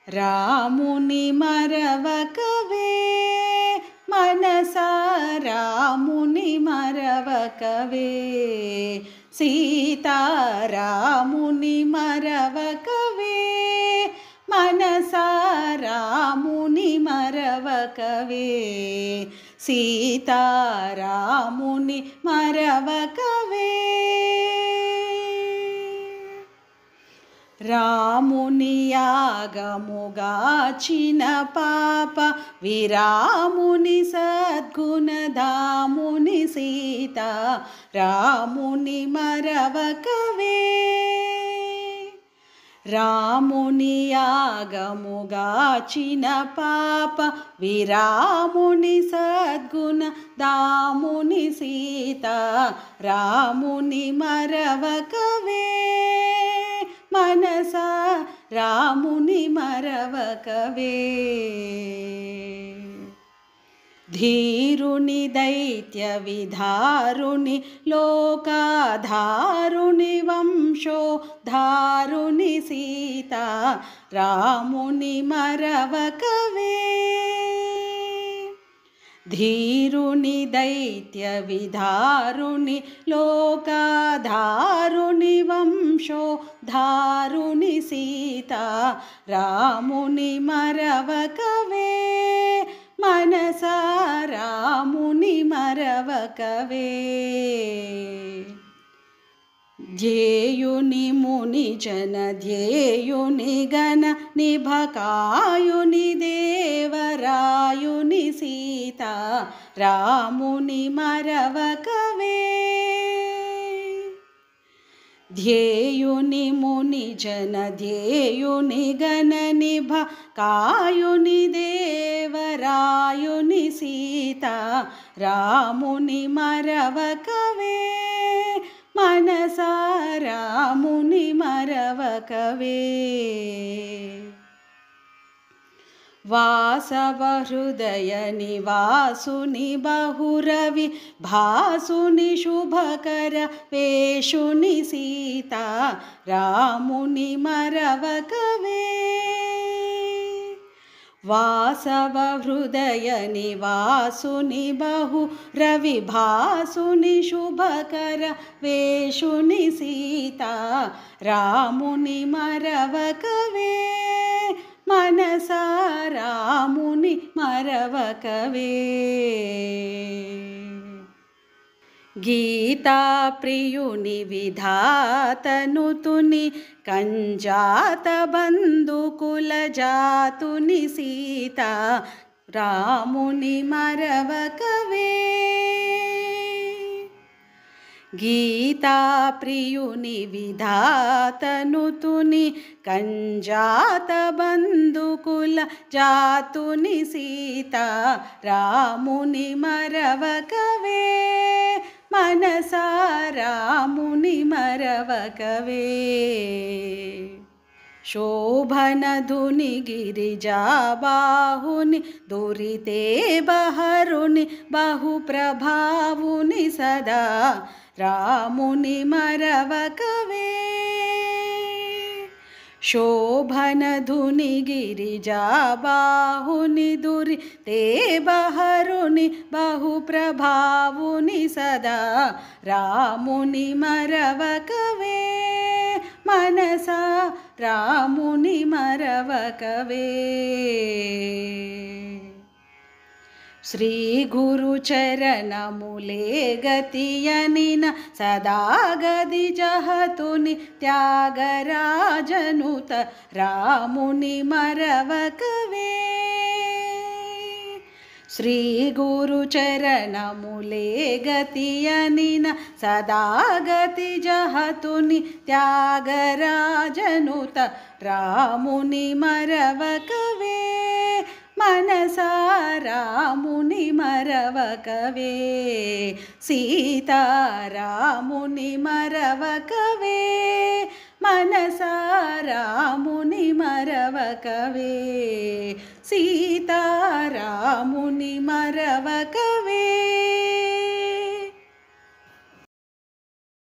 రాముని మరవకవే మనసా రాముని మరవకవే సీతారాముని మరవకవే మనసా రాముని మరవకవే సీతారాముని మరవకవే రాముని యాగముగాచిన పాప విరాముని సద్గుణధాముని సీత రాముని మరవకవే రాముని యాగముగాచిన పాప విరాముని సద్గుణధాముని సీత రాముని మరవకవే మనసా రాముని మరవకవే ధీరుని దైత్య విధారుని లోకాధారుని వంశోద్ధారుని సీత రాముని మరవకవే ధీరుని దైత్య విధారుని లోకాధారుని వంశోద్ధారుని సీత రాముని మరవకవే మనసా రాముని మరవకవే ధ్యేయుని ముని జన ధ్యేయుని గణ నిభకాయుని దేవరాయుని సీత రాముని మరవకవే ధ్యేయుని ముని జన ధ్యేయుని గణ నిభకాయుని దేవరాయుని సీత రాముని మరవకవే మనసా రాముని మరవకవే వాసవ హృదయ నివాసుని బహురవి భాసుని శుభకర వేషుని సీత రాముని మరవకవే వాసవ హృదయ నివాసుని బహు రవి భాసుని శుభకర వేషుని సీత రాముని మరవకవే మనసా రాముని మరవకవే గీతా ప్రియుని విధాతనుతుని కంజాత బంధుకుల జాతుని సీత రాముని మరవకవే గీతా ప్రియుని విధాతనుతుని కంజాత బంధుకుల జాతుని సీత రాముని మరవకవే మనసా రాముని మరవకవే శోభనధుని గిరిజాబాహుని దురితే బహరుని బహుప్రభావుని సదా రాముని మరవకవే శోభనధుని గిరిజాబాహుని దురితే బహరుని బహుప్రభావుని సదా రాముని మరవకవే మనసా రాముని మరవకవే శ్రీ గురు చరణములే గతియనిన సదా గది జహతుని త్యాగరాజనుత రాముని మరవకవే శ్రీ గురు చరణములే గతియనిన సదా గతి జహతుని త్యాగరాజనుత రాముని మరవకవే మనసా రాముని మరవకవే సీతారాముని మరవకవే మనసా రాముని మరవకవే సీతారాముని మరవకవే